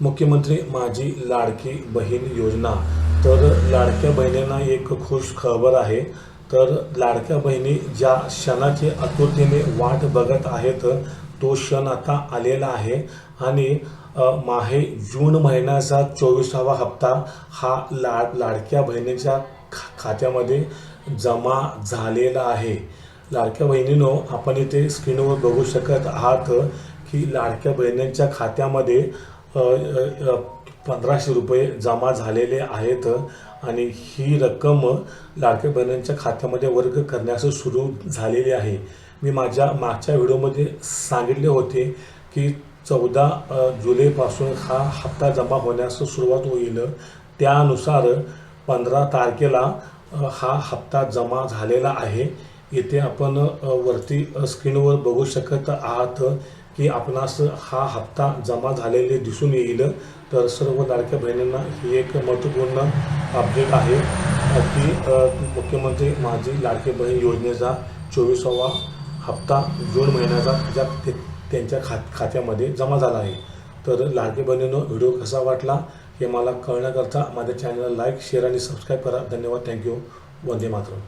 मुख्यमंत्री माझी लाडकी बहीण योजना। तर लाडक्या बहिणींना एक खुश खबर आहे। तर लाडक्या बहिणी ज्या क्षणाची आतुरतेने वाट बघत आहेत तो क्षण आता आलेला आहे आणि जून महिन्याचा 24वा हप्ता हा लाडक्या बहिणीच्या खात्यामध्ये जमा झालेला आहे। लाडक्या बहिणींनो, आपण इथे स्क्रीनवर बघू शकत आहात की लाडक्या बहिणींच्या खात्यामध्ये 1500 रुपये जमा झालेले आहेत आणि ही रक्कम लाडक्या बहिणींच्या खात्यामध्ये वर्ग करण्यास सुरू झालेली आहे। मी माझ्या मागच्या व्हिडिओमध्ये सांगितले होते की 14 जुलैपासून हा हप्ता जमा होण्यास सुरुवात होईल। त्यानुसार 15 तारखेला हा हप्ता जमा झालेला आहे। इथे आपण वरती स्क्रीनवर बघू शकत आहात की आपणास हा हप्ता जमा झालेले दिसून येईल। तर सर्व लाडक्या बहिणींना ही एक महत्त्वपूर्ण अपडेट आहे की मुख्यमंत्री माझी लाडकी बहीण योजनेचा 24वा हप्ता जून महिन्याचा त्यांच्या खात्यामध्ये जमा झाला आहे। तर लाडकी बहिणींनो, व्हिडिओ कसा वाटला हे मला कळण्याकरता माझ्या चॅनलला लाईक, शेअर आणि सबस्क्राईब करा। धन्यवाद, थँक्यू, वंदे मातरम।